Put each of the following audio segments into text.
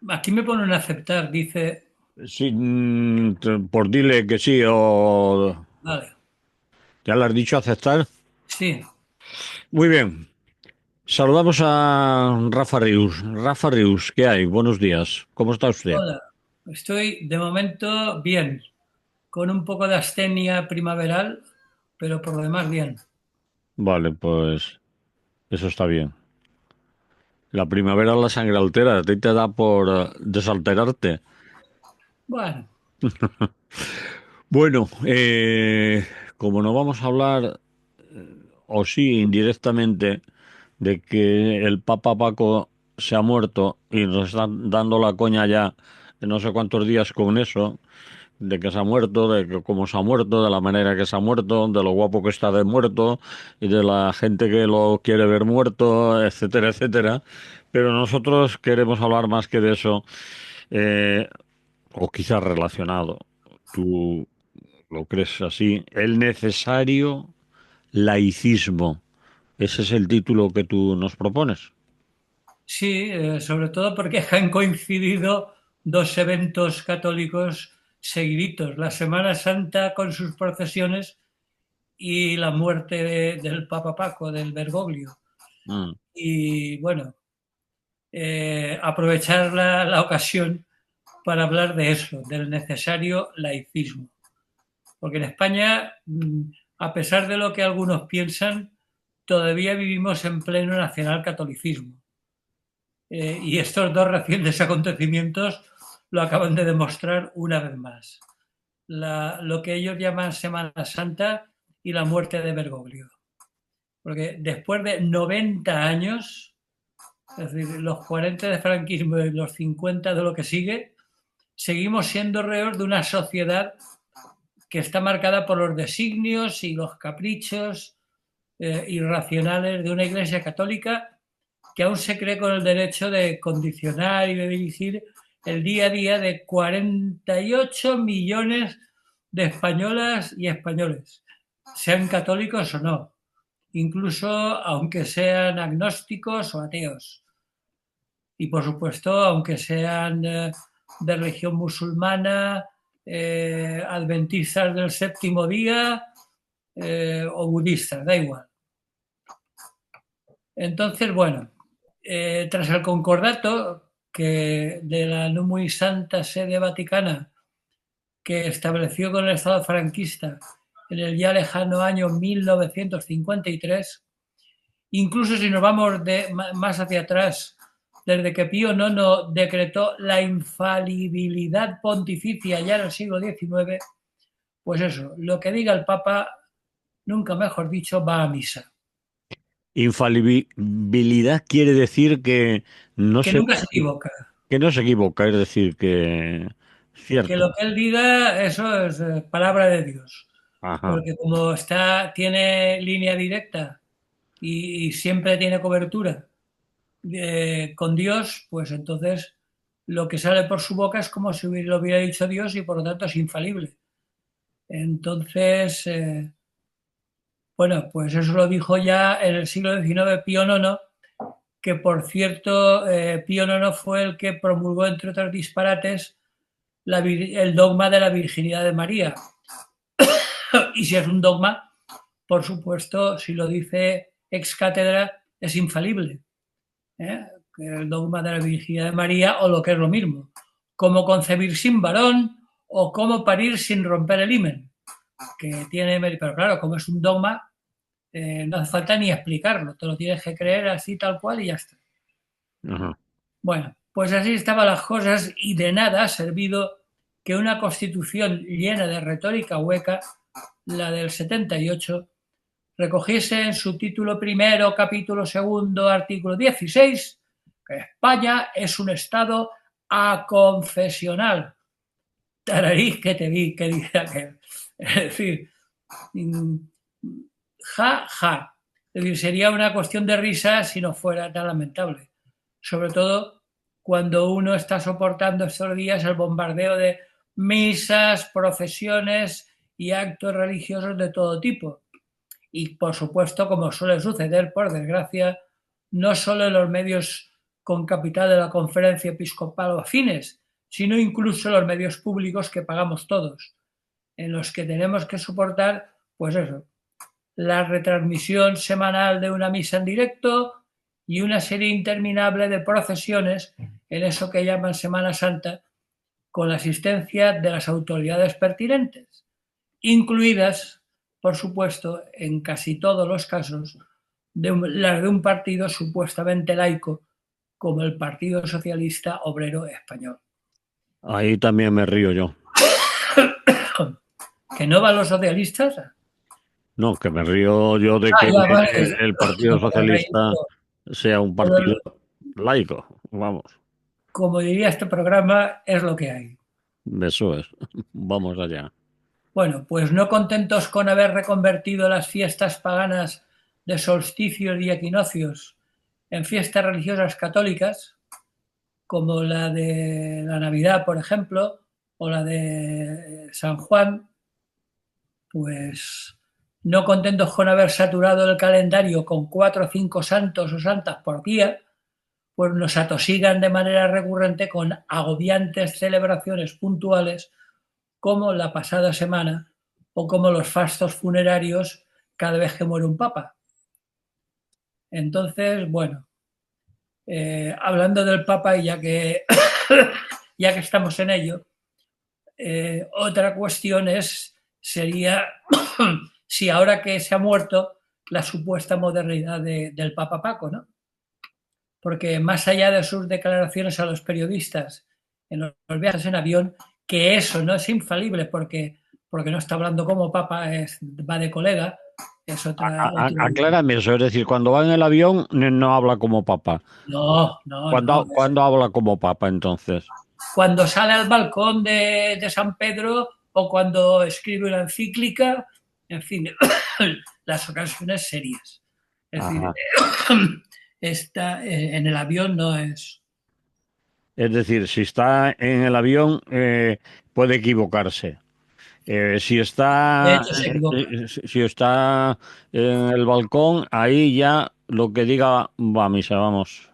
Aquí me ponen aceptar, dice, Sí, por dile que sí o... vale, ¿Ya le has dicho aceptar? sí, Muy bien. Saludamos a Rafa Rius. Rafa Rius, ¿qué hay? Buenos días. ¿Cómo está usted? hola, estoy de momento bien, con un poco de astenia primaveral, pero por lo demás bien. Vale, pues eso está bien. La primavera la sangre altera, a ti te da por desalterarte. Bueno, Bueno, como no vamos a hablar, o sí, indirectamente, de que el Papa Paco se ha muerto y nos están dando la coña ya de no sé cuántos días con eso, de que se ha muerto, de que cómo se ha muerto, de la manera que se ha muerto, de lo guapo que está de muerto y de la gente que lo quiere ver muerto, etcétera, etcétera. Pero nosotros queremos hablar más que de eso, eh, o quizás relacionado. ¿Tú lo crees así? El necesario laicismo. Ese es el título que tú nos propones. sí, sobre todo porque han coincidido dos eventos católicos seguiditos, la Semana Santa con sus procesiones y la muerte del Papa Paco, del Bergoglio. Mm. Y bueno, aprovechar la ocasión para hablar de eso, del necesario laicismo. Porque en España, a pesar de lo que algunos piensan, todavía vivimos en pleno nacionalcatolicismo. Y estos dos recientes acontecimientos lo acaban de demostrar una vez más. Lo que ellos llaman Semana Santa y la muerte de Bergoglio. Porque después de 90 años, es decir, los 40 de franquismo y los 50 de lo que sigue, seguimos siendo reos de una sociedad que está marcada por los designios y los caprichos irracionales de una iglesia católica que aún se cree con el derecho de condicionar y de dirigir el día a día de 48 millones de españolas y españoles, sean católicos o no, incluso aunque sean agnósticos o ateos. Y por supuesto, aunque sean de religión musulmana, adventistas del séptimo día o budistas, da igual. Entonces, bueno, tras el concordato que de la no muy santa sede vaticana que estableció con el Estado franquista en el ya lejano año 1953, incluso si nos vamos más hacia atrás, desde que Pío IX decretó la infalibilidad pontificia ya en el siglo XIX, pues eso, lo que diga el Papa, nunca mejor dicho, va a misa. Infalibilidad quiere decir no Que se, nunca se equivoca. que no se equivoca, es decir, que Que cierto. lo que él diga, eso es palabra de Dios. Ajá. Porque como tiene línea directa y siempre tiene cobertura con Dios, pues entonces lo que sale por su boca es como si lo hubiera dicho Dios y por lo tanto es infalible. Entonces, bueno, pues eso lo dijo ya en el siglo XIX Pío IX, que por cierto, Pío IX fue el que promulgó, entre otros disparates, el dogma de la virginidad de María. Y si es un dogma, por supuesto, si lo dice ex cátedra, es infalible. ¿Eh? El dogma de la virginidad de María o lo que es lo mismo. Cómo concebir sin varón o cómo parir sin romper el himen. Que tiene, pero claro, como es un dogma, no hace falta ni explicarlo. Te lo tienes que creer así tal cual y ya está. Ajá. Bueno, pues así estaban las cosas y de nada ha servido que una constitución llena de retórica hueca, la del 78, recogiese en su título primero, capítulo segundo, artículo 16, que España es un Estado aconfesional. Tararí que te vi, que dice aquel. Es decir, ja, ja. Es decir, sería una cuestión de risa si no fuera tan lamentable. Sobre todo cuando uno está soportando estos días el bombardeo de misas, procesiones y actos religiosos de todo tipo. Y por supuesto, como suele suceder, por desgracia, no solo en los medios con capital de la Conferencia Episcopal o afines, sino incluso los medios públicos que pagamos todos, en los que tenemos que soportar, pues eso, la retransmisión semanal de una misa en directo y una serie interminable de procesiones en eso que llaman Semana Santa, con la asistencia de las autoridades pertinentes, incluidas, por supuesto, en casi todos los casos, las de un partido supuestamente laico, como el Partido Socialista Obrero Español. Ahí también me río yo. ¿Que no van los socialistas? No, que me río yo de que Vale. el Partido Socialista sea un partido laico, vamos. Como diría este programa, es lo que hay. Eso es. Vamos allá. Bueno, pues no contentos con haber reconvertido las fiestas paganas de solsticios y equinoccios en fiestas religiosas católicas, como la de la Navidad, por ejemplo, o la de San Juan, pues no contentos con haber saturado el calendario con 4 o 5 santos o santas por día, pues nos atosigan de manera recurrente con agobiantes celebraciones puntuales como la pasada semana o como los fastos funerarios cada vez que muere un papa. Entonces, bueno, hablando del papa y ya que estamos en ello, otra cuestión sería si ahora que se ha muerto la supuesta modernidad del Papa Paco, ¿no? Porque más allá de sus declaraciones a los periodistas en los viajes en avión, que eso no es infalible porque no está hablando como papa, va de colega, es otra... Aclárame eso, es decir, cuando va en el avión no habla como papa. No. ¿Cuándo habla como papa entonces? Cuando sale al balcón de San Pedro o cuando escribe una encíclica, en fin, las ocasiones serias. Es decir, en el avión no es... Es decir, si está en el avión puede equivocarse. Si De está, hecho, se equivoca. si está en el balcón, ahí ya lo que diga va a misa, vamos.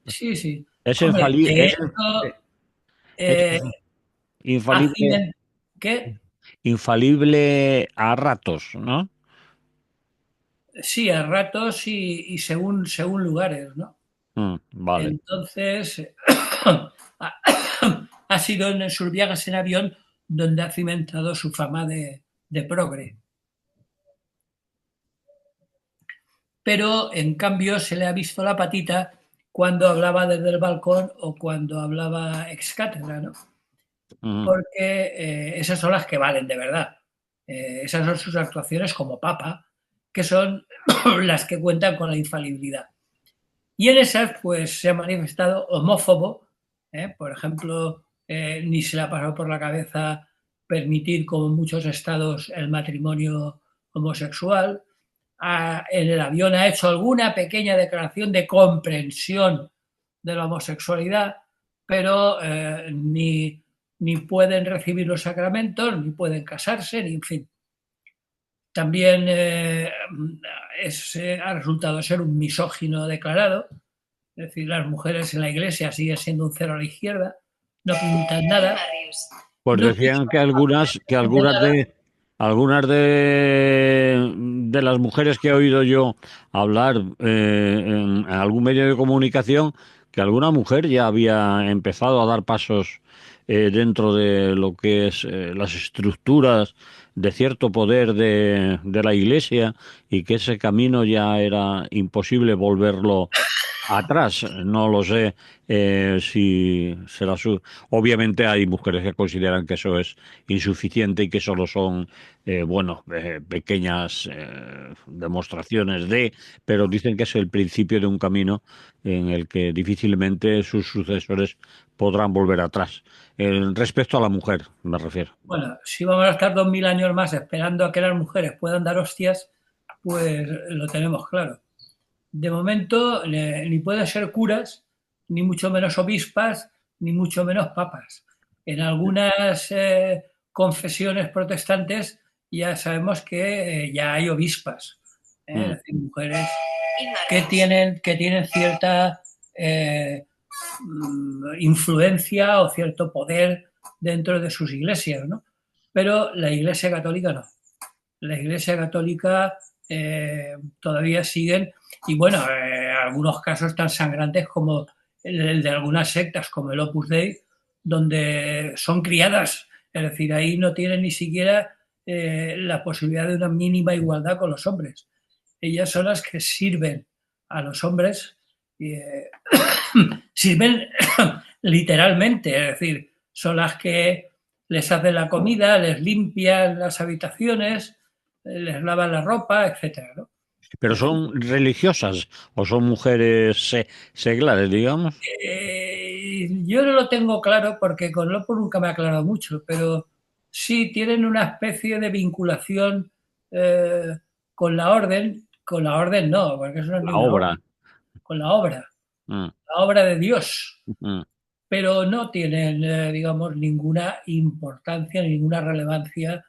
Sí. Es Hombre, infalible, de esto... es infalible, ¿Qué? infalible a ratos, ¿no? Sí, a ratos y según lugares, ¿no? Vale. Entonces, ha sido en sus viajes en avión donde ha cimentado su fama de progre. Pero, en cambio, se le ha visto la patita cuando hablaba desde el balcón o cuando hablaba ex cátedra, ¿no? Porque esas son las que valen de verdad. Esas son sus actuaciones como papa, que son las que cuentan con la infalibilidad. Y en esas, pues, se ha manifestado homófobo, por ejemplo, ni se le ha pasado por la cabeza permitir, como en muchos estados, el matrimonio homosexual. En el avión ha hecho alguna pequeña declaración de comprensión de la homosexualidad, pero ni pueden recibir los sacramentos, ni pueden casarse, ni en fin. También ha resultado ser un misógino declarado, es decir, las mujeres en la iglesia siguen siendo un cero a la izquierda, no pintan nada. Pues No decían que algunas de las mujeres que he oído yo hablar en algún medio de comunicación, que alguna mujer ya había empezado a dar pasos dentro de lo que es las estructuras de cierto poder de la Iglesia y que ese camino ya era imposible volverlo atrás. No lo sé si será su... Obviamente hay mujeres que consideran que eso es insuficiente y que solo son, pequeñas demostraciones pero dicen que es el principio de un camino en el que difícilmente sus sucesores podrán volver atrás. Respecto a la mujer, me refiero. Bueno, si vamos a estar 2000 años más esperando a que las mujeres puedan dar hostias, pues lo tenemos claro. De momento, ni pueden ser curas, ni mucho menos obispas, ni mucho menos papas. En algunas confesiones protestantes ya sabemos que ya hay obispas, es decir, mujeres que tienen cierta influencia o cierto poder dentro de sus iglesias, ¿no? Pero la Iglesia Católica no. La Iglesia Católica todavía siguen, y bueno, algunos casos tan sangrantes como el de algunas sectas, como el Opus Dei, donde son criadas, es decir, ahí no tienen ni siquiera la posibilidad de una mínima igualdad con los hombres. Ellas son las que sirven a los hombres, sirven literalmente, es decir, son las que les hacen la comida, les limpian las habitaciones, les lavan la ropa, etcétera, ¿no? ¿Pero son religiosas o son mujeres seglares, digamos? Yo no lo tengo claro porque con Lopo nunca me ha aclarado mucho, pero sí tienen una especie de vinculación eh, con la orden no, porque eso no es La ninguna orden, obra. con Mm, la obra de Dios, mm, pero no tienen, digamos, ninguna importancia, ninguna relevancia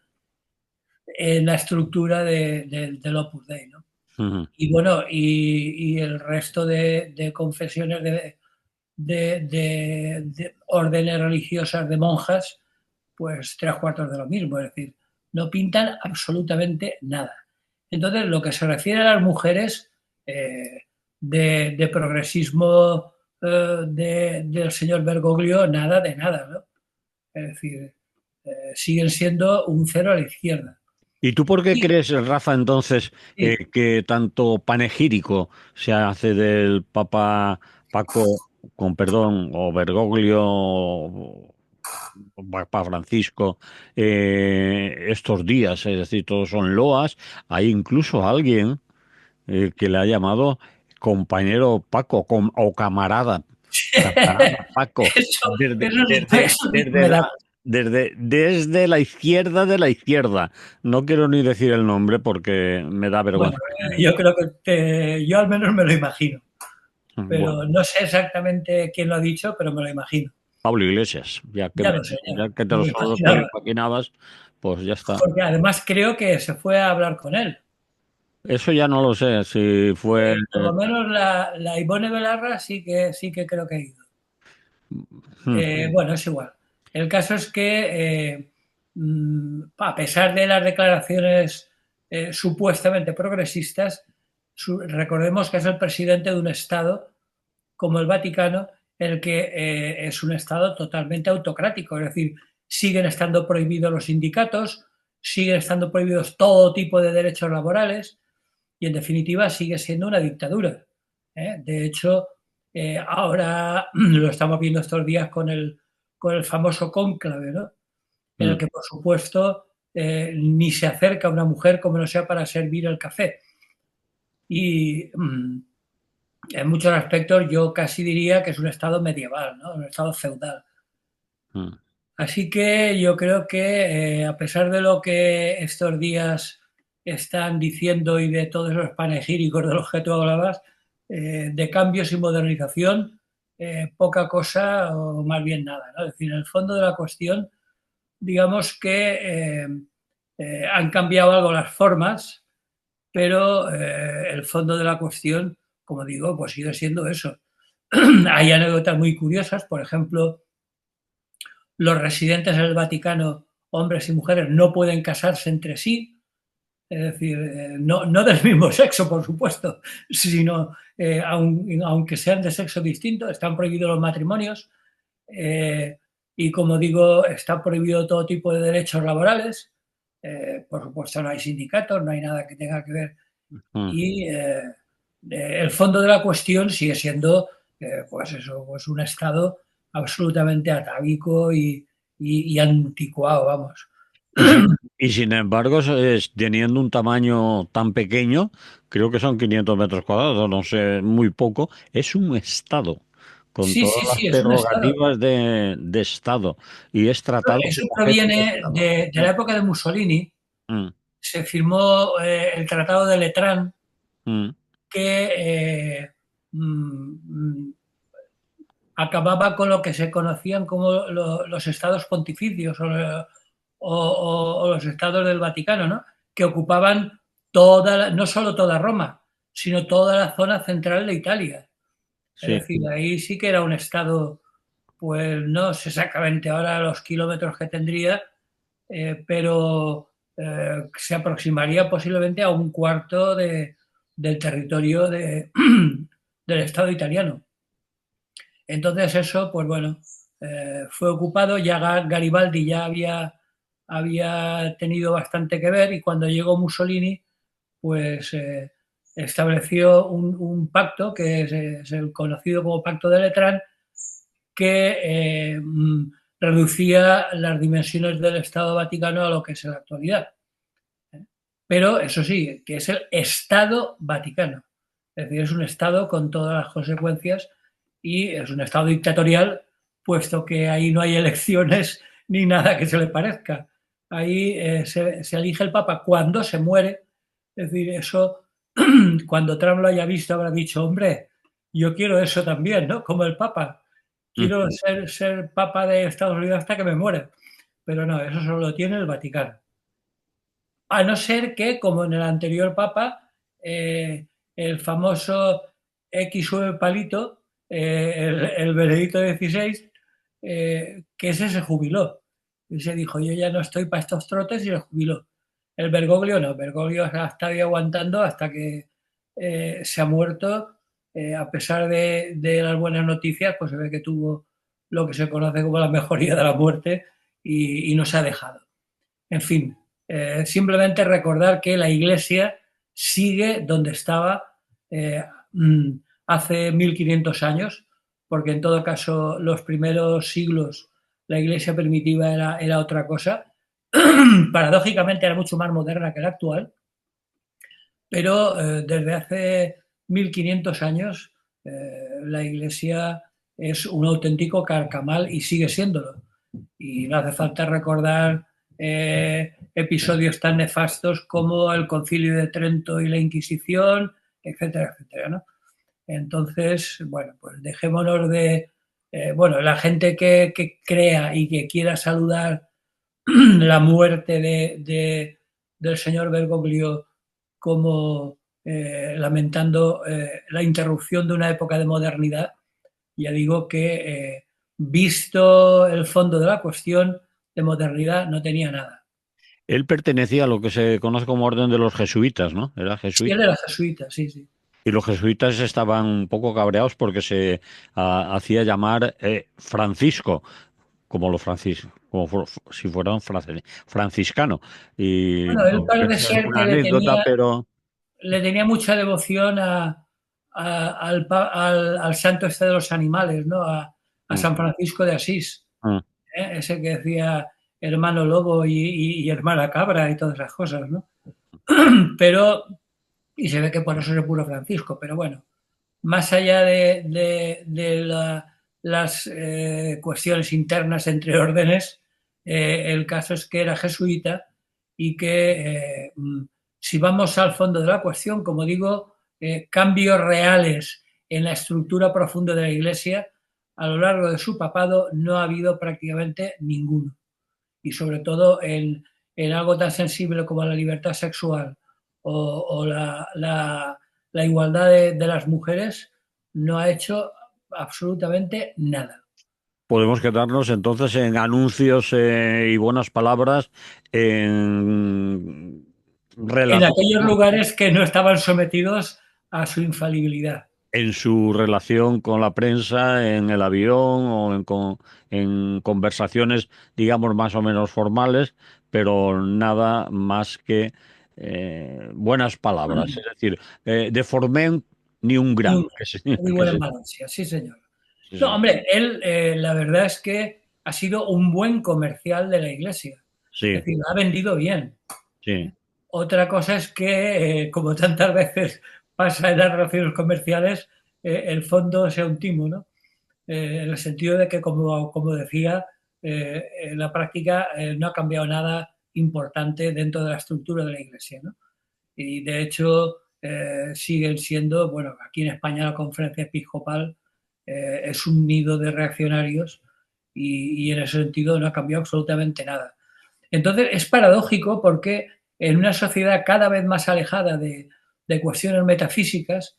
en la estructura del Opus Dei, ¿no? mm, Y bueno, y el resto de confesiones de órdenes religiosas de monjas, pues tres cuartos de lo mismo, es decir, no pintan absolutamente nada. Entonces, lo que se refiere a las mujeres de progresismo del señor Bergoglio, nada de nada, ¿no? Es decir, siguen siendo un cero a la izquierda. ¿Y tú por qué Y, crees, Rafa, entonces, y que tanto panegírico se hace del Papa Paco, con perdón, o Bergoglio, o Papa Francisco, estos días? Es decir, todos son loas. Hay incluso alguien que le ha llamado compañero Paco o camarada. Camarada Paco, eso sí que me da. desde la izquierda de la izquierda. No quiero ni decir el nombre porque me da Bueno, vergüenza. yo creo que yo al menos me lo imagino, Bueno, pero no sé exactamente quién lo ha dicho, pero me lo imagino. Pablo Iglesias, Ya lo sé, ya que me lo te lo imaginaba. imaginabas, pues ya está. Porque además creo que se fue a hablar con él. Eso ya no lo sé, si fue... Por lo menos la Ivone Belarra sí que creo que ha ido. Hmm, Bueno, es igual. El caso es que, a pesar de las declaraciones supuestamente progresistas, recordemos que es el presidente de un Estado como el Vaticano, en el que es un Estado totalmente autocrático, es decir, siguen estando prohibidos los sindicatos, siguen estando prohibidos todo tipo de derechos laborales y, en definitiva, sigue siendo una dictadura. De hecho, ahora lo estamos viendo estos días con el famoso cónclave, ¿no? En el hmm. que, por supuesto, ni se acerca una mujer como no sea para servir el café. Y en muchos aspectos yo casi diría que es un estado medieval, ¿no? Un estado feudal. Hmm. Así que yo creo que a pesar de lo que estos días están diciendo y de todos los panegíricos de los que tú hablabas, de cambios y modernización, poca cosa o más bien nada, ¿no? Es decir, en el fondo de la cuestión, digamos que han cambiado algo las formas, pero el fondo de la cuestión, como digo, pues sigue siendo eso. Hay anécdotas muy curiosas, por ejemplo, los residentes en el Vaticano, hombres y mujeres, no pueden casarse entre sí, es decir, no del mismo sexo, por supuesto, sino aunque sean de sexo distinto, están prohibidos los matrimonios y, como digo, está prohibido todo tipo de derechos laborales. Por supuesto, no hay sindicatos, no hay nada que tenga que ver. Hmm. Y el fondo de la cuestión sigue siendo, pues eso, pues un Estado absolutamente atávico y anticuado, vamos. Y sin embargo, teniendo un tamaño tan pequeño, creo que son 500 metros cuadrados, no sé, muy poco, es un estado, con Sí, todas sí, las sí, es un Estado. prerrogativas de estado, y es tratado Eso como jefe de proviene estado. de la época de Mussolini. Mm, Se firmó el Tratado de Letrán, mm, que mm, acababa con lo que se conocían como los estados pontificios o los estados del Vaticano, ¿no? Que ocupaban no solo toda Roma, sino toda la zona central de Italia. Es sí. decir, ahí sí que era un estado, pues no sé exactamente ahora los kilómetros que tendría, pero se aproximaría posiblemente a un cuarto del territorio del Estado italiano. Entonces eso, pues bueno, fue ocupado, ya Garibaldi ya había tenido bastante que ver y cuando llegó Mussolini, pues estableció un pacto que es el conocido como Pacto de Letrán, que reducía las dimensiones del Estado Vaticano a lo que es en la actualidad. Pero eso sí, que es el Estado Vaticano. Es decir, es un Estado con todas las consecuencias y es un Estado dictatorial, puesto que ahí no hay elecciones ni nada que se le parezca. Ahí se elige el Papa cuando se muere. Es decir, eso, cuando Trump lo haya visto, habrá dicho, hombre, yo quiero eso también, ¿no? Como el Papa. Quiero ser Papa de Estados Unidos hasta que me muera. Pero no, eso solo lo tiene el Vaticano. A no ser que, como en el anterior Papa, el famoso XV palito, el Benedicto XVI, que ese se jubiló. Y se dijo, yo ya no estoy para estos trotes y se jubiló. El Bergoglio no, Bergoglio ha estado ahí aguantando hasta que se ha muerto. A pesar de las buenas noticias, pues se ve que tuvo lo que se conoce como la mejoría de la muerte y no se ha dejado. En fin, simplemente recordar que la Iglesia sigue donde estaba eh, hace 1500 años, porque en todo caso los primeros siglos la Iglesia primitiva era otra cosa. Paradójicamente era mucho más moderna que la actual, pero desde hace 1500 años la Iglesia es un auténtico carcamal y sigue siéndolo. Y no hace falta recordar episodios tan nefastos como el Concilio de Trento y la Inquisición, etcétera, etcétera, ¿no? Entonces, bueno, pues dejémonos de... bueno, la gente que crea y que quiera saludar la muerte del señor Bergoglio como lamentando la interrupción de una época de modernidad, ya digo que visto el fondo de la cuestión, de modernidad no tenía nada. Él pertenecía a lo que se conoce como Orden de los Jesuitas, ¿no? Era Sí, él jesuita. era jesuita, sí, sí. Y los jesuitas estaban un poco cabreados porque se hacía llamar Francisco, como los como si fuera un franciscano. Y Bueno, él que parece esa es ser una que anécdota, pero le tenía mucha devoción al santo este de los animales, ¿no? A mm, San Francisco de Asís, mm, ese que decía hermano lobo y hermana cabra y todas esas cosas, ¿no? Pero, y se ve que por eso es el puro Francisco, pero bueno, más allá de las cuestiones internas entre órdenes, el caso es que era jesuita y que si vamos al fondo de la cuestión, como digo, cambios reales en la estructura profunda de la Iglesia, a lo largo de su papado no ha habido prácticamente ninguno. Y sobre todo en algo tan sensible como la libertad sexual o la igualdad de las mujeres, no ha hecho absolutamente nada. podemos quedarnos entonces en anuncios y buenas palabras en En relación aquellos lugares que no estaban sometidos a su infalibilidad. en su relación con la prensa, en el avión o en conversaciones, digamos, más o menos formales, pero nada más que buenas palabras. Es decir, de Forment ni un Muy, gram. muy Que buena en se- Valencia, sí, señor. sí, No, sí, hombre, él la verdad es que ha sido un buen comercial de la Iglesia. Es sí, decir, ha vendido bien. sí. Otra cosa es que, como tantas veces pasa en las relaciones comerciales, el fondo sea un timo, ¿no? En el sentido de que, como decía, en la práctica no ha cambiado nada importante dentro de la estructura de la Iglesia, ¿no? Y de hecho siguen siendo, bueno, aquí en España la conferencia episcopal es un nido de reaccionarios y en ese sentido no ha cambiado absolutamente nada. Entonces es paradójico porque en una sociedad cada vez más alejada de cuestiones metafísicas,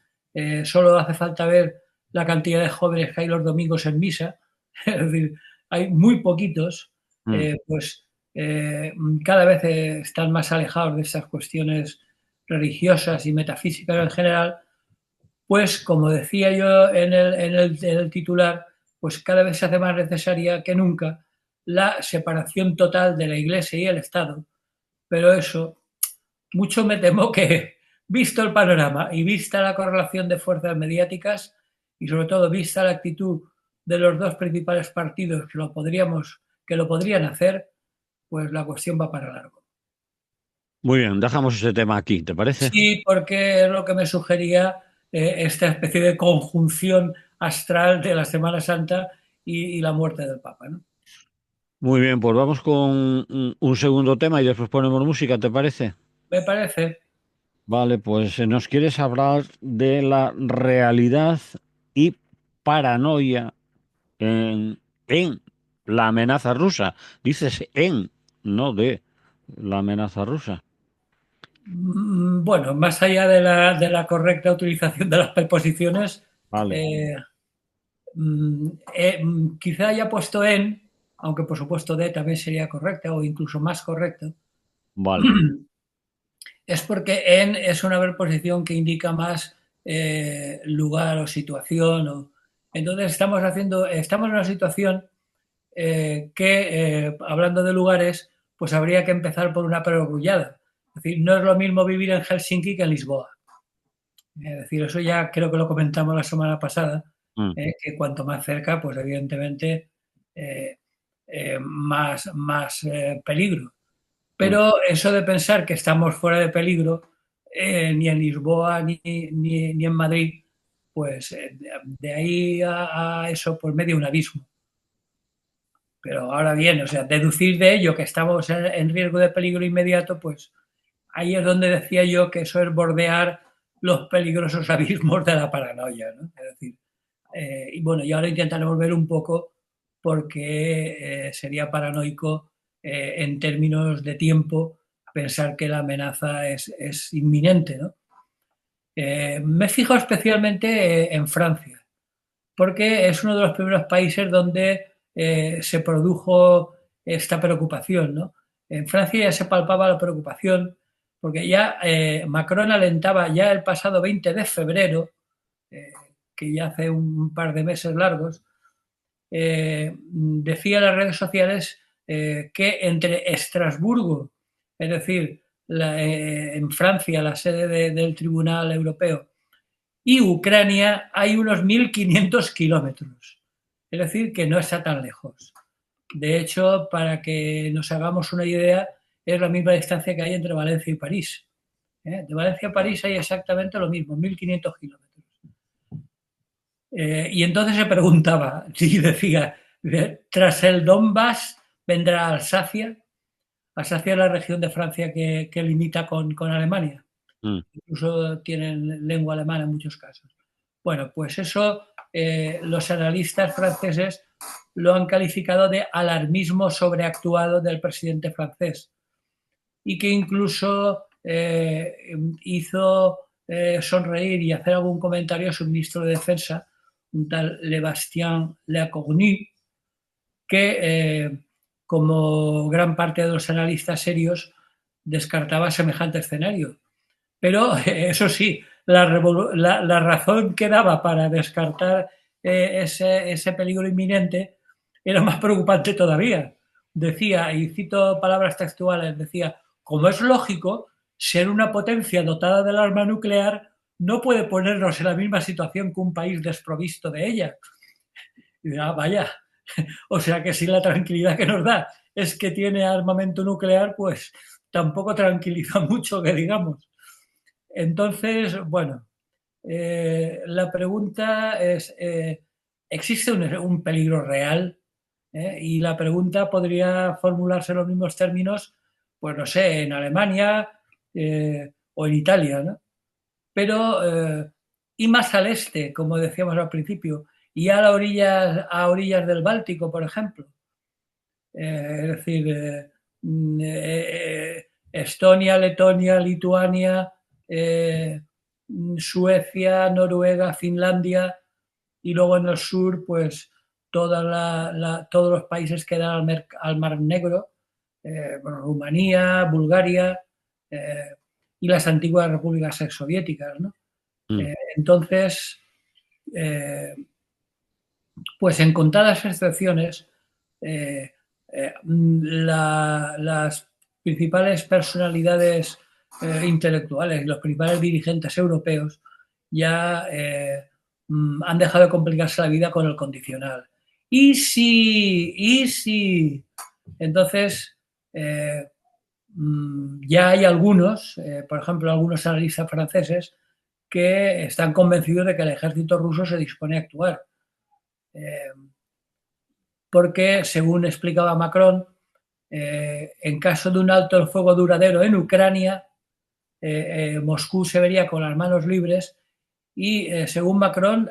solo hace falta ver la cantidad de jóvenes que hay los domingos en misa, es decir, hay muy poquitos, Mm. pues cada vez están más alejados de estas cuestiones religiosas y metafísicas en general, pues como decía yo en el titular, pues cada vez se hace más necesaria que nunca la separación total de la Iglesia y el Estado. Pero eso, mucho me temo que, visto el panorama y vista la correlación de fuerzas mediáticas y sobre todo vista la actitud de los dos principales partidos que lo podrían hacer, pues la cuestión va para largo. Muy bien, dejamos ese tema aquí, ¿te parece? Sí, porque es lo que me sugería esta especie de conjunción astral de la Semana Santa y la muerte del Papa, ¿no? Muy bien, pues vamos con un segundo tema y después ponemos música, ¿te parece? Me parece. Vale, pues nos quieres hablar de la realidad y paranoia en la amenaza rusa. Dices en, no de la amenaza rusa. Bueno, más allá de la correcta utilización de las preposiciones, Vale, eh, quizá haya puesto en, aunque por supuesto de también sería correcta o incluso más correcto, vale. es porque en es una preposición que indica más lugar o situación. Entonces estamos en una situación hablando de lugares, pues habría que empezar por una perogrullada. Es decir, no es lo mismo vivir en Helsinki que en Lisboa. Es decir, eso ya creo que lo comentamos la semana pasada, Mm, que cuanto más cerca, pues evidentemente eh, más peligro. mm. Pero eso de pensar que estamos fuera de peligro, ni en Lisboa ni en Madrid, pues de ahí a eso, pues medio un abismo. Pero ahora bien, o sea, deducir de ello que estamos en riesgo de peligro inmediato, pues ahí es donde decía yo que eso es bordear los peligrosos abismos de la paranoia, ¿no? Es decir, y bueno, y ahora intentaremos ver un poco por qué sería paranoico en términos de tiempo pensar que la amenaza es inminente, ¿no? Me fijo especialmente en Francia, porque es uno de los primeros países donde se produjo esta preocupación, ¿no? En Francia ya se palpaba la preocupación, porque ya Macron alentaba ya el pasado 20 de febrero, eh, que ya hace un par de meses largos, decía en las redes sociales que entre Estrasburgo, es decir, en Francia, la sede del Tribunal Europeo, y Ucrania hay unos 1.500 kilómetros. Es decir, que no está tan lejos. De hecho, para que nos hagamos una idea, es la misma distancia que hay entre Valencia y París. De Valencia a París hay exactamente lo mismo, 1.500 kilómetros. Y entonces se preguntaba, y decía, tras el Donbass vendrá Alsacia. Alsacia es la región de Francia que limita con Alemania. Mm. Incluso tienen lengua alemana en muchos casos. Bueno, pues eso los analistas franceses lo han calificado de alarmismo sobreactuado del presidente francés y que incluso hizo sonreír y hacer algún comentario a su ministro de Defensa, un tal Sebastien Lecornu, que como gran parte de los analistas serios descartaba semejante escenario. Pero eso sí, la razón que daba para descartar ese peligro inminente era más preocupante todavía. Decía, y cito palabras textuales, decía, como es lógico, ser una potencia dotada del arma nuclear no puede ponernos en la misma situación que un país desprovisto de ella. Y vaya, o sea que si la tranquilidad que nos da es que tiene armamento nuclear, pues tampoco tranquiliza mucho que digamos. Entonces, bueno, la pregunta es, ¿existe un peligro real? Y la pregunta podría formularse en los mismos términos, pues no sé, en Alemania o en Italia, ¿no? Pero, y más al este, como decíamos al principio, y a orillas del Báltico, por ejemplo. Es decir, Estonia, Letonia, Lituania, Suecia, Noruega, Finlandia. y luego en el sur, pues todos los países que dan al Mar Negro, bueno, Rumanía, Bulgaria y las antiguas repúblicas exsoviéticas, ¿no? mm, Entonces, pues en contadas excepciones, las principales personalidades intelectuales, los principales dirigentes europeos ya han dejado de complicarse la vida con el condicional. Y si, entonces ya hay algunos, por ejemplo, algunos analistas franceses que están convencidos de que el ejército ruso se dispone a actuar. Porque, según explicaba Macron, en caso de un alto el fuego duradero en Ucrania, Moscú se vería con las manos libres y, según Macron,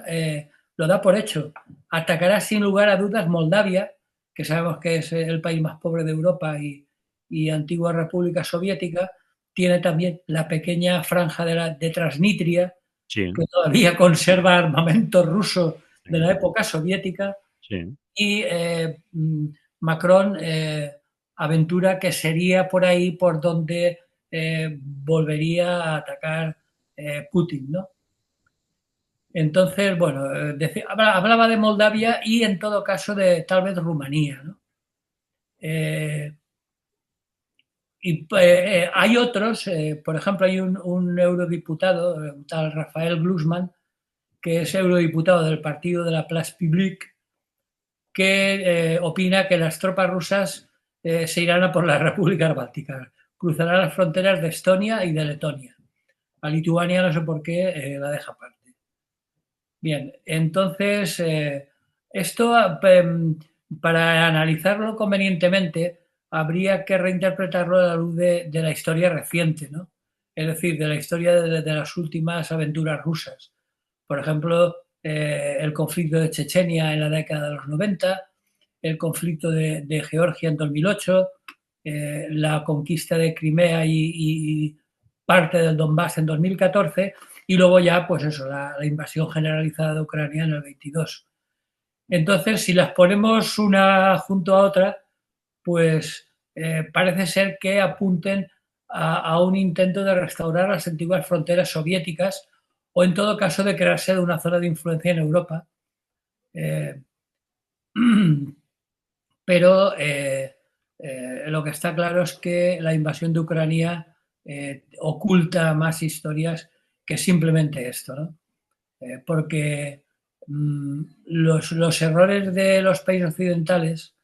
lo da por hecho. Atacará sin lugar a dudas Moldavia, que sabemos que es el país más pobre de Europa y antigua república soviética. Tiene también la pequeña franja de Transnistria, sí, que todavía conserva armamento ruso de sí, la época soviética. sí. Y Macron aventura que sería por ahí por donde volvería a atacar Putin, ¿no? Entonces, bueno, hablaba de Moldavia y en todo caso de tal vez Rumanía, ¿no? Eh, y hay otros, por ejemplo, hay un eurodiputado, un tal Rafael Glusman, que es eurodiputado del partido de la Place Publique, que opina que las tropas rusas se irán a por las repúblicas bálticas, cruzarán las fronteras de Estonia y de Letonia. A Lituania no sé por qué la deja aparte. Bien, entonces esto para analizarlo convenientemente habría que reinterpretarlo a la luz de la historia reciente, ¿no? Es decir, de la historia de las últimas aventuras rusas. Por ejemplo, el conflicto de Chechenia en la década de los 90, el conflicto de Georgia en 2008, la conquista de Crimea y parte del Donbass en 2014 y luego ya, pues eso, la invasión generalizada de Ucrania en el 22. Entonces, si las ponemos una junto a otra, pues parece ser que apunten a un intento de restaurar las antiguas fronteras soviéticas o en todo caso de crearse de una zona de influencia en Europa. Eh, pero lo que está claro es que la invasión de Ucrania oculta más historias que simplemente esto, ¿no? Porque los errores de los países occidentales,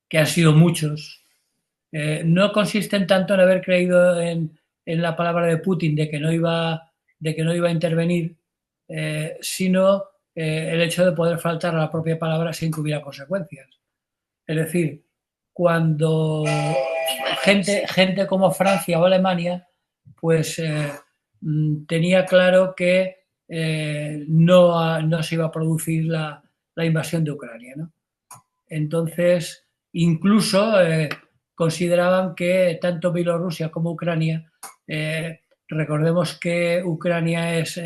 que han sido muchos, no consisten tanto en haber creído en la palabra de Putin de que no iba a intervenir, sino el hecho de poder faltar a la propia palabra sin que hubiera consecuencias. Es decir, cuando gente como Francia o Alemania, pues tenía claro que no se iba a producir la invasión de Ucrania, ¿no? Entonces, incluso consideraban que tanto Bielorrusia como Ucrania, recordemos que Ucrania es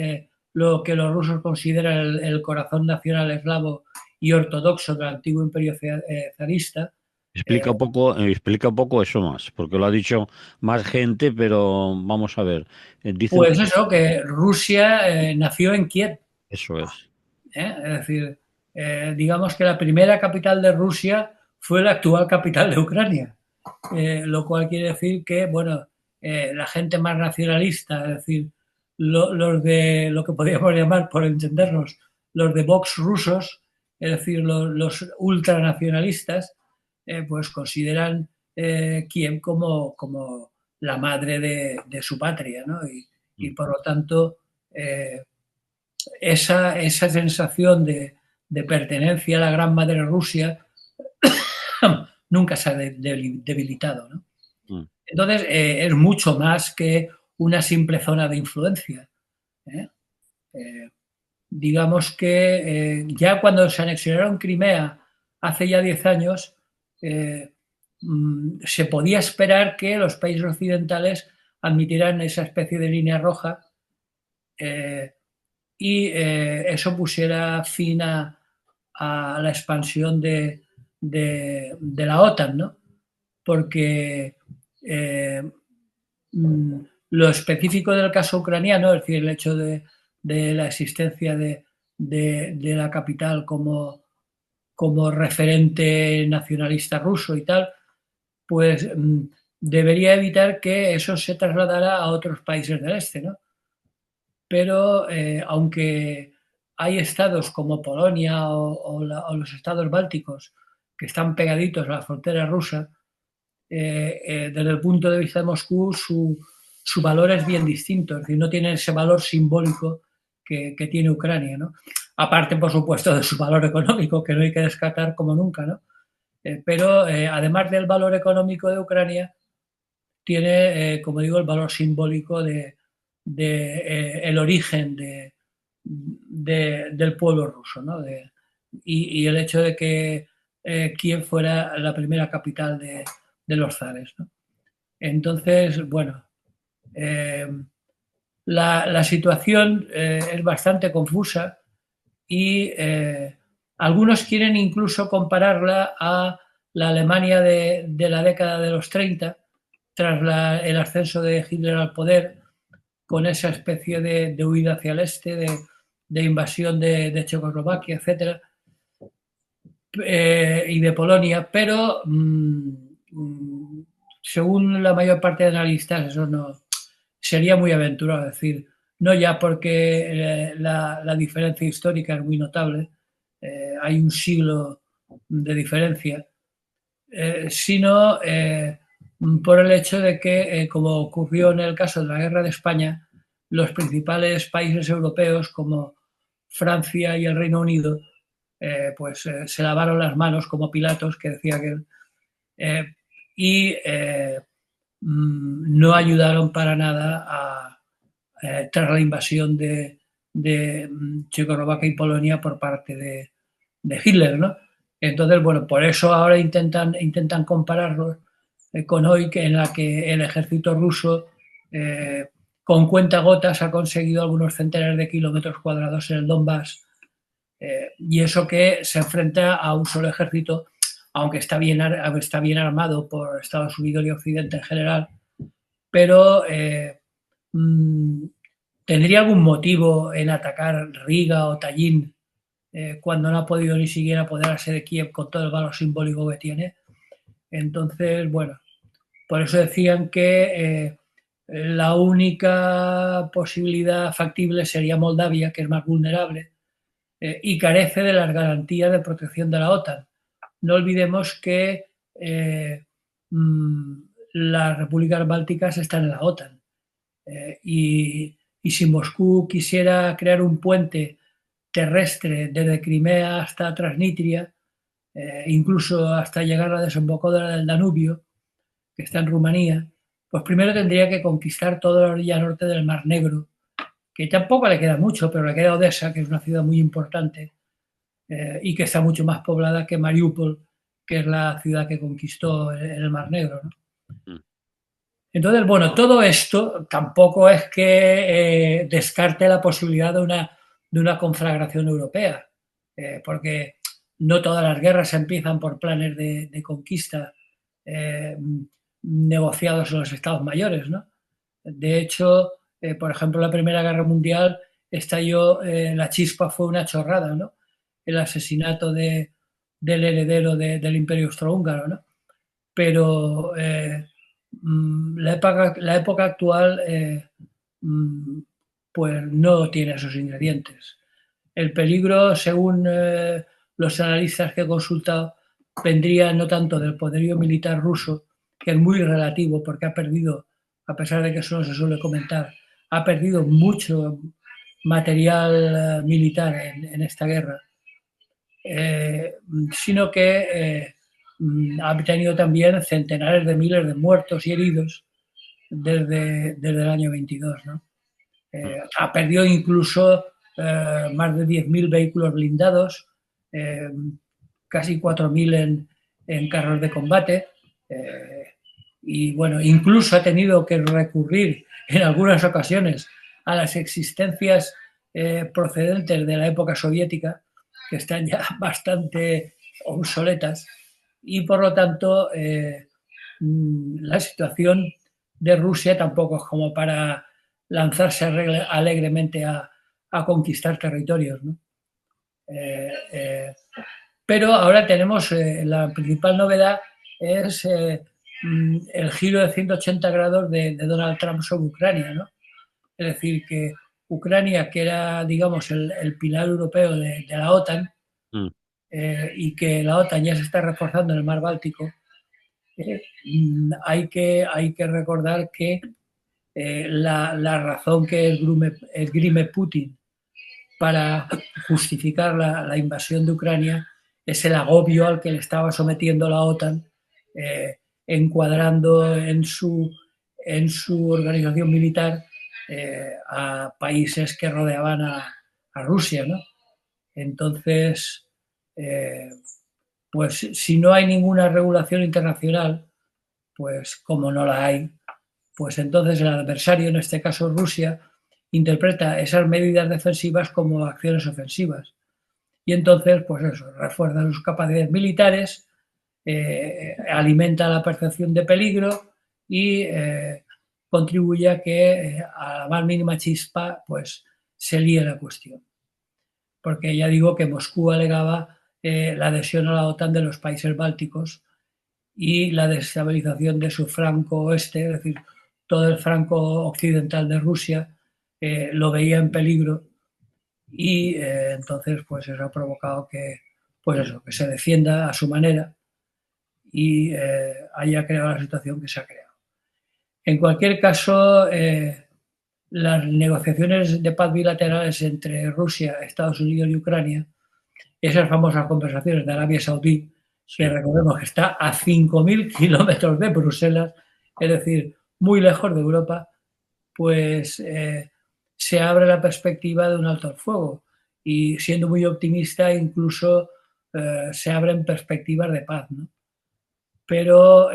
lo que los rusos consideran el corazón nacional eslavo y ortodoxo del antiguo imperio zarista. Explica un poco eso más, porque lo ha dicho más gente, pero vamos a ver. Dicen Pues eso, que Rusia nació en Kiev. eso es. Es decir, digamos que la primera capital de Rusia fue la actual capital de Ucrania. Lo cual quiere decir que, bueno, la gente más nacionalista, es decir, los de lo que podríamos llamar, por entendernos, los de Vox rusos, es decir, los ultranacionalistas, pues consideran Kiev como la madre de su patria, ¿no? Y Mm, por lo tanto, eh, esa sensación de pertenencia a la gran madre Rusia nunca se ha debilitado, ¿no? mm, Entonces, es mucho más que una simple zona de influencia. ¿eh? Eh, digamos que ya cuando se anexionaron Crimea hace ya 10 años, se podía esperar que los países occidentales admitieran esa especie de línea roja y eso pusiera fin a la expansión de la OTAN, ¿no? Porque lo específico del caso ucraniano, es decir, el hecho de la existencia de la capital como referente nacionalista ruso y tal, pues debería evitar que eso se trasladara a otros países del este, ¿no? Pero aunque hay estados como Polonia o los estados bálticos que están pegaditos a la frontera rusa, desde el punto de vista de Moscú su valor es bien distinto, es decir, no tiene ese valor simbólico que tiene Ucrania, ¿no? Aparte, por supuesto, de su valor económico, que no hay que descartar como nunca, ¿no? Pero además del valor económico de Ucrania, tiene, como digo, el valor simbólico de el origen del pueblo ruso, ¿no? Y el hecho de que Kiev fuera la primera capital de los zares, ¿no? Entonces, bueno, la situación es bastante confusa y algunos quieren incluso compararla a la Alemania de la década de los 30, tras el ascenso de Hitler al poder, con esa especie de huida hacia el este, de invasión de Checoslovaquia, etcétera, y de Polonia, pero según la mayor parte de analistas eso no sería muy aventurado decir, no ya porque la diferencia histórica es muy notable, hay un siglo de diferencia, sino por el hecho de que, como ocurrió en el caso de la Guerra de España, los principales países europeos como Francia y el Reino Unido pues se lavaron las manos como Pilatos, que decía que y no ayudaron para nada tras la invasión de Checoslovaquia y Polonia por parte de Hitler, ¿no? Entonces, bueno, por eso ahora intentan compararlos con hoy, en la que el ejército ruso con cuentagotas ha conseguido algunos centenares de kilómetros cuadrados en el Donbass, y eso que se enfrenta a un solo ejército, aunque está bien armado por Estados Unidos y Occidente en general, pero ¿tendría algún motivo en atacar Riga o Tallinn cuando no ha podido ni siquiera apoderarse de Kiev con todo el valor simbólico que tiene? Entonces, bueno, por eso decían que la única posibilidad factible sería Moldavia, que es más vulnerable y carece de las garantías de protección de la OTAN. No olvidemos que las repúblicas bálticas están en la OTAN y si Moscú quisiera crear un puente terrestre desde Crimea hasta Transnistria, incluso hasta llegar a la desembocadura del Danubio, que está en Rumanía, pues primero tendría que conquistar toda la orilla norte del Mar Negro, que tampoco le queda mucho, pero le queda Odessa, que es una ciudad muy importante y que está mucho más poblada que Mariupol, que es la ciudad que conquistó en el Mar Negro, ¿no? Entonces, bueno, todo esto tampoco es que descarte la posibilidad de una conflagración europea, porque no todas las guerras empiezan por planes de conquista negociados en los estados mayores, ¿no? De hecho, por ejemplo, la Primera Guerra Mundial estalló, la chispa fue una chorrada, ¿no? El asesinato del heredero del Imperio Austrohúngaro, ¿no? Pero la época actual pues no tiene esos ingredientes. El peligro, según los analistas que he consultado, vendría no tanto del poderío militar ruso, que es muy relativo porque ha perdido, a pesar de que eso no se suele comentar, ha perdido mucho material militar en esta guerra, sino que ha tenido también centenares de miles de muertos y heridos desde el año 22, ¿no? Ha perdido incluso más de 10.000 vehículos blindados, casi 4.000 en carros de combate, y bueno, incluso ha tenido que recurrir en algunas ocasiones a las existencias procedentes de la época soviética, que están ya bastante obsoletas y por lo tanto la situación de Rusia tampoco es como para lanzarse alegremente a conquistar territorios, ¿no? Eh, eh, pero ahora tenemos la principal novedad es el giro de 180 grados de Donald Trump sobre Ucrania, ¿no? Es decir, que Ucrania, que era, digamos, el pilar europeo de la OTAN, Mm. y que la OTAN ya se está reforzando en el mar Báltico, hay que recordar que la razón que esgrime Putin para justificar la invasión de Ucrania es el agobio al que le estaba sometiendo la OTAN, encuadrando en su organización militar a países que rodeaban a Rusia, ¿no? Entonces, eh, pues si no hay ninguna regulación internacional, pues como no la hay, pues entonces el adversario, en este caso Rusia, interpreta esas medidas defensivas como acciones ofensivas. Y entonces, pues eso, refuerza sus capacidades militares, alimenta la percepción de peligro y contribuye a que a la más mínima chispa, pues se líe la cuestión. Porque ya digo que Moscú alegaba la adhesión a la OTAN de los países bálticos y la desestabilización de su franco oeste, es decir, todo el franco occidental de Rusia, lo veía en peligro y entonces pues eso ha provocado que, pues eso, que se defienda a su manera y haya creado la situación que se ha creado. En cualquier caso, las negociaciones de paz bilaterales entre Rusia, Estados Unidos y Ucrania, esas famosas conversaciones de Arabia Saudí, que Sí. recordemos que está a 5.000 kilómetros de Bruselas, es decir, muy lejos de Europa, pues se abre la perspectiva de un alto al fuego y siendo muy optimista incluso se abren perspectivas de paz, ¿no? Pero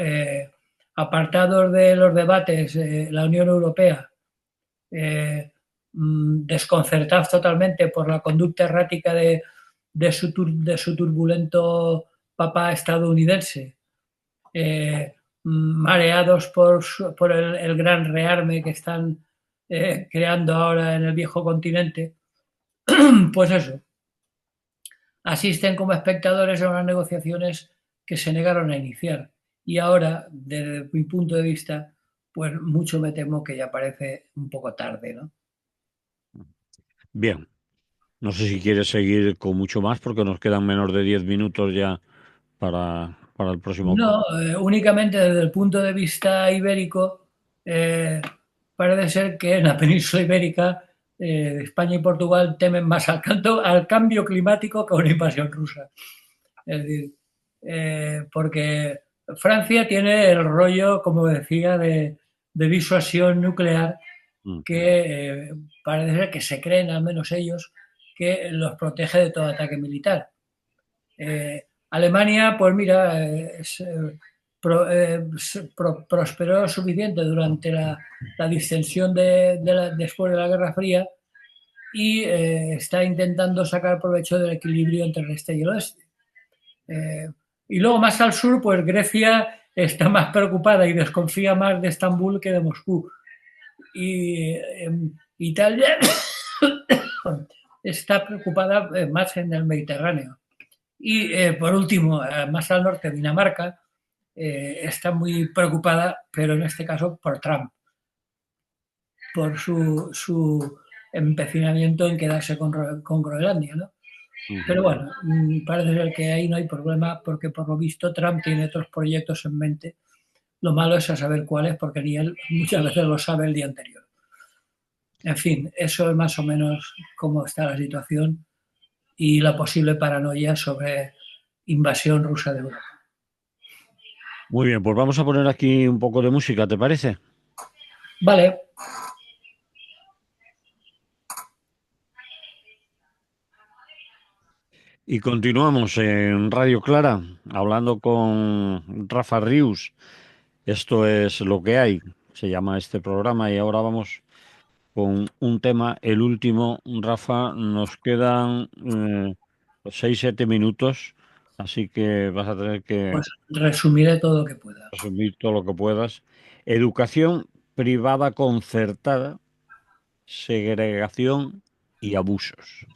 apartados de los debates, la Unión Europea, desconcertados totalmente por la conducta errática de su turbulento papá estadounidense, mareados por el gran rearme que están creando ahora en el viejo continente, pues eso, asisten como espectadores a unas negociaciones que se negaron a iniciar. Y ahora, desde mi punto de vista, pues mucho me temo que ya parece un poco tarde, ¿no? Bien, no sé si quieres seguir con mucho más porque nos quedan menos de 10 minutos ya para el próximo No, corte. únicamente desde el punto de vista ibérico, eh, parece ser que en la península ibérica España y Portugal temen más al cambio climático que a una invasión rusa. Es decir, porque Francia tiene el rollo, como decía, de disuasión nuclear Mm. que parece ser que se creen, al menos ellos, que los protege de todo ataque militar. Alemania, pues mira, prosperó suficiente durante la distensión después de la Guerra Fría y está intentando sacar provecho del equilibrio entre el este y el oeste. Eh, y luego más al sur, pues Grecia está más preocupada y desconfía más de Estambul que de Moscú. Y Italia está preocupada más en el Mediterráneo. Y por último, más al norte, Dinamarca está muy preocupada, pero en este caso por Trump, por su empecinamiento en quedarse con Groenlandia, ¿no? Ujú. Pero bueno, parece ser que ahí no hay problema porque por lo visto Trump tiene otros proyectos en mente. Lo malo es a saber cuáles porque ni él muchas veces lo sabe el día anterior. En fin, eso es más o menos cómo está la situación y la posible paranoia sobre invasión rusa de Europa. Muy bien, pues vamos a poner aquí un poco de música, ¿te parece? Vale, Y continuamos en Radio Clara, hablando con Rafa Rius. Esto es lo que hay, se llama este programa, y ahora vamos con un tema, el último, Rafa. Nos quedan 6-7 minutos, así que vas a tener que Pues resumiré todo lo que pueda. resumir todo lo que puedas. Educación privada concertada, segregación y abusos.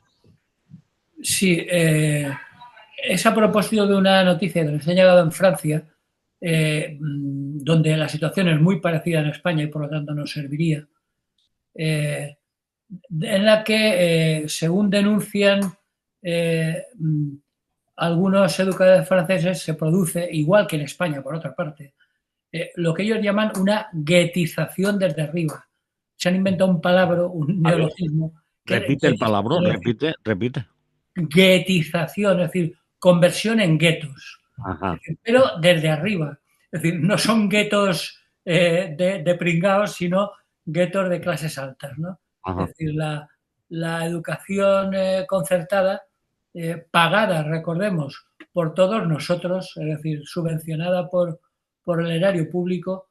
Sí, es a propósito de una noticia que nos ha llegado en Francia, donde la situación es muy parecida en España y por lo tanto nos serviría, eh, en la que, según denuncian algunos educadores franceses, se produce, igual que en España, por otra parte, lo que ellos llaman una guetización desde arriba. Se han inventado un palabra, un A ver, neologismo, que repite el palabra, repite. guetización, es decir, conversión en guetos, Ajá, pero desde arriba. Es decir, no son guetos de pringados, sino guetos de clases altas, ¿no? Es ajá. decir, la educación concertada, pagada, recordemos, por todos nosotros, es decir, subvencionada por el erario público,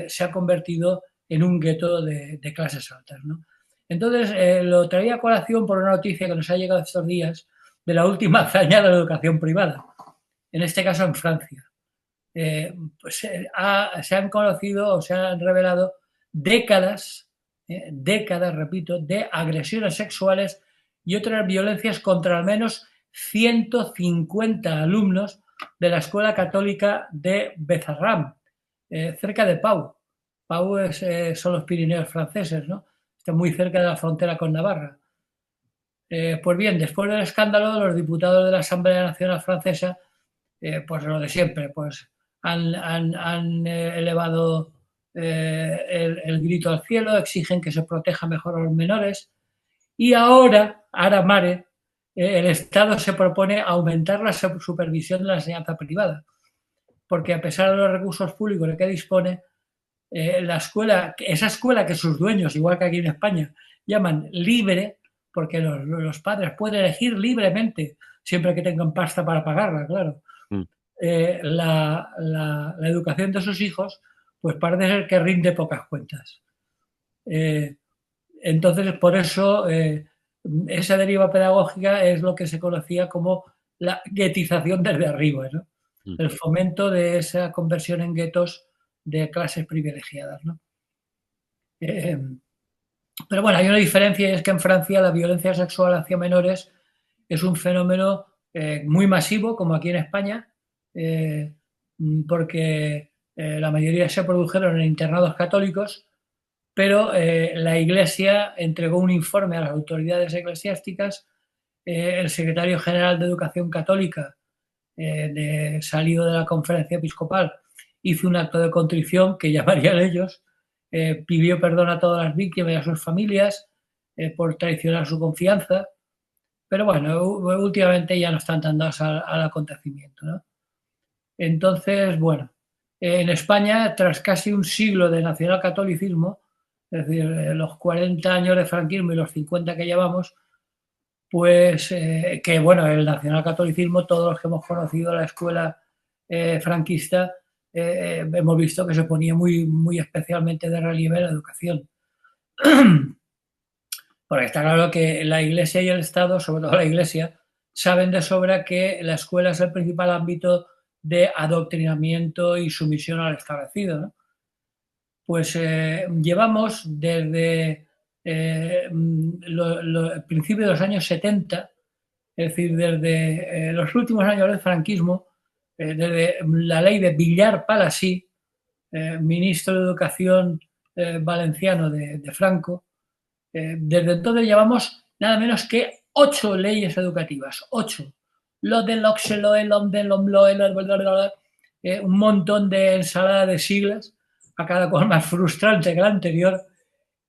se ha convertido en un gueto de clases altas, ¿no? Entonces, lo traía a colación por una noticia que nos ha llegado estos días de la última hazaña de la educación privada, en este caso en Francia. Pues se han conocido o se han revelado décadas, repito, de agresiones sexuales y otras violencias contra al menos 150 alumnos de la Escuela Católica de Bezarram, cerca de Pau. Pau son los Pirineos franceses, ¿no? Está muy cerca de la frontera con Navarra. Pues bien, después del escándalo, los diputados de la Asamblea Nacional Francesa, pues lo de siempre, pues han elevado el grito al cielo, exigen que se proteja mejor a los menores y ahora, mare, el Estado se propone aumentar la supervisión de la enseñanza privada, porque a pesar de los recursos públicos de que dispone, esa escuela que sus dueños, igual que aquí en España, llaman libre, porque los padres pueden elegir libremente, siempre que tengan pasta para pagarla, claro, Mm. la educación de sus hijos, pues parece ser que rinde pocas cuentas. Eh, entonces, por eso, esa deriva pedagógica es lo que se conocía como la guetización desde arriba, ¿no? Mm. El fomento de esa conversión en guetos de clases privilegiadas, ¿no? Eh, pero bueno, hay una diferencia y es que en Francia la violencia sexual hacia menores es un fenómeno muy masivo, como aquí en España, eh, porque la mayoría se produjeron en internados católicos, pero la Iglesia entregó un informe a las autoridades eclesiásticas. El secretario general de Educación Católica, salido de la conferencia episcopal, hizo un acto de contrición que llamarían ellos, pidió perdón a todas las víctimas y a sus familias por traicionar su confianza, pero bueno, últimamente ya no están tan dados al acontecimiento, ¿no? Entonces, bueno, en España, tras casi un siglo de nacionalcatolicismo, es decir, los 40 años de franquismo y los 50 que llevamos, pues que bueno, el nacionalcatolicismo, todos los que hemos conocido la escuela franquista, hemos visto que se ponía muy especialmente de relieve la educación. Porque está claro que la Iglesia y el Estado, sobre todo la Iglesia, saben de sobra que la escuela es el principal ámbito de adoctrinamiento y sumisión al establecido, ¿no? Pues llevamos desde el principio de los años 70, es decir, desde los últimos años del franquismo, desde la ley de Villar-Palasí, ministro de Educación valenciano de Franco, desde entonces llevamos nada menos que 8 leyes educativas, 8. Lo de l'Oxelo, el OMDE, un montón de ensalada de siglas, a cada cual más frustrante que la anterior.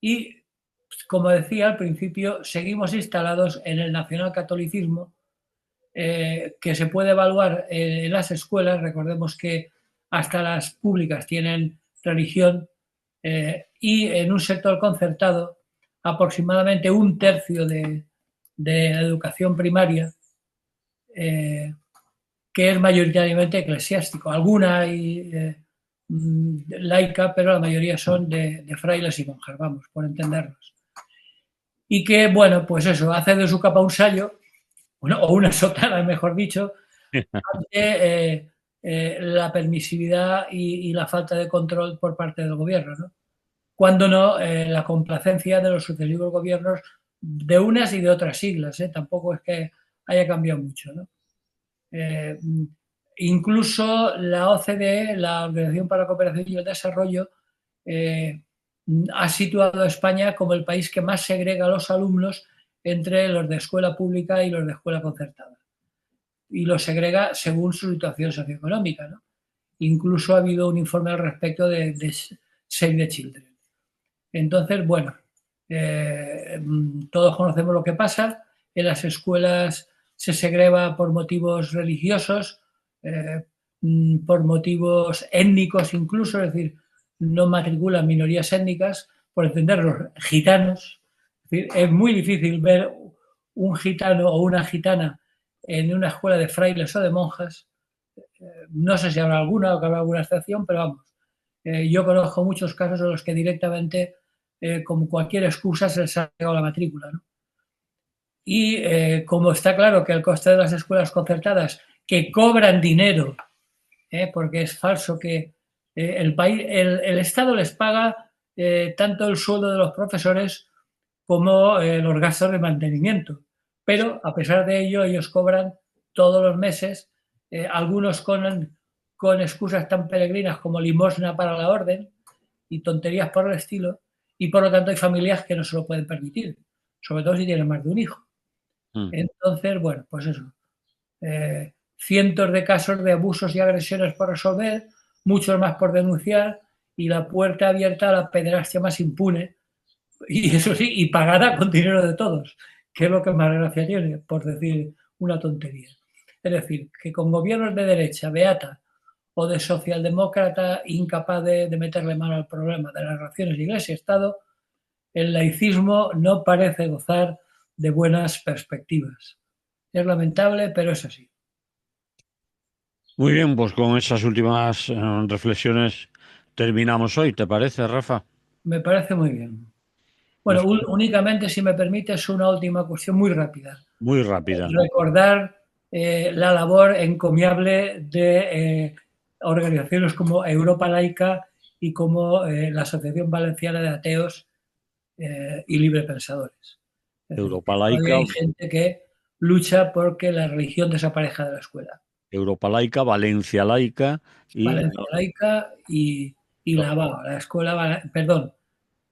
Y, como decía al principio, seguimos instalados en el nacionalcatolicismo, que se puede evaluar en las escuelas. Recordemos que hasta las públicas tienen religión, y en un sector concertado aproximadamente un tercio de educación primaria, que es mayoritariamente eclesiástico. Alguna hay laica, pero la mayoría son de frailes y monjas, vamos, por entendernos. Y que, bueno, pues eso, hace de su capa un sallo o una sotana, mejor dicho, ante la permisividad y la falta de control por parte del gobierno, ¿no? Cuando no, la complacencia de los sucesivos gobiernos de unas y de otras siglas, ¿eh? Tampoco es que haya cambiado mucho, ¿no? Eh, Incluso la OCDE, la Organización para la Cooperación y el Desarrollo, eh, ha situado a España como el país que más segrega a los alumnos entre los de escuela pública y los de escuela concertada. Y los segrega según su situación socioeconómica, ¿no? Incluso ha habido un informe al respecto de Save the Children. Entonces, bueno, todos conocemos lo que pasa. En las escuelas se segrega por motivos religiosos, eh, por motivos étnicos incluso, es decir, no matriculan minorías étnicas, por entender los gitanos. Es decir, es muy difícil ver un gitano o una gitana en una escuela de frailes o de monjas. No sé si habrá alguna o que habrá alguna excepción, pero vamos. Yo conozco muchos casos en los que directamente, como cualquier excusa, se les ha negado la matrícula, ¿no? Y como está claro que el coste de las escuelas concertadas que cobran dinero, porque es falso que el Estado les paga tanto el sueldo de los profesores como los gastos de mantenimiento. Pero a pesar de ello, ellos cobran todos los meses, algunos con excusas tan peregrinas como limosna para la orden y tonterías por el estilo, y por lo tanto hay familias que no se lo pueden permitir, sobre todo si tienen más de un hijo. Mm. Entonces, bueno, pues eso. Cientos de casos de abusos y agresiones por resolver, muchos más por denunciar, y la puerta abierta a la pederastia más impune, y eso sí, y pagada con dinero de todos, que es lo que más gracia tiene, por decir una tontería. Es decir, que con gobiernos de derecha, beata, o de socialdemócrata incapaz de meterle mano al problema de las relaciones Iglesia-Estado, el laicismo no parece gozar de buenas perspectivas. Es lamentable, pero es así. Muy bien, pues con esas últimas reflexiones terminamos hoy, ¿te parece, Rafa? Me parece muy bien. Bueno, Pues únicamente, si me permites, una última cuestión muy rápida. muy rápida. Recordar la labor encomiable de organizaciones como Europa Laica y como la Asociación Valenciana de Ateos y Librepensadores. Es decir, Europa que todavía laica, hay gente que lucha porque la religión desaparezca de la escuela. Europa laica, Valencia laica y Valencia Laica y la escuela, perdón,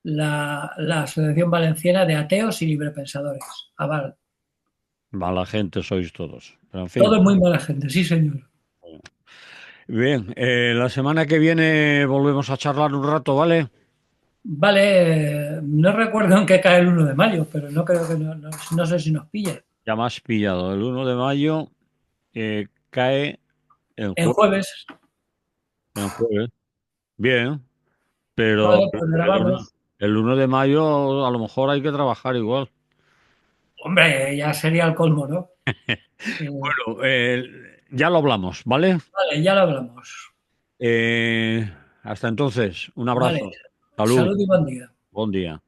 la Asociación Valenciana de Ateos y Librepensadores. Aval. mala gente sois todos. Pero en fin. Todo es muy mala gente, sí, señor. Bien, la semana que viene volvemos a charlar un rato, ¿vale? Vale, no recuerdo en qué cae el 1 de mayo, pero no creo que no sé si nos pilla. Ya me has pillado. El 1 de mayo cae en En jueves. jueves, En jueves. Bien, pero vale, pues grabamos. el 1 de mayo a lo mejor hay que trabajar igual. Hombre, ya sería el colmo, ¿no? Bueno, ya lo hablamos, ¿vale? Vale, ya lo hablamos. Hasta entonces, un Vale, abrazo. Salud, salud y buen día. buen día.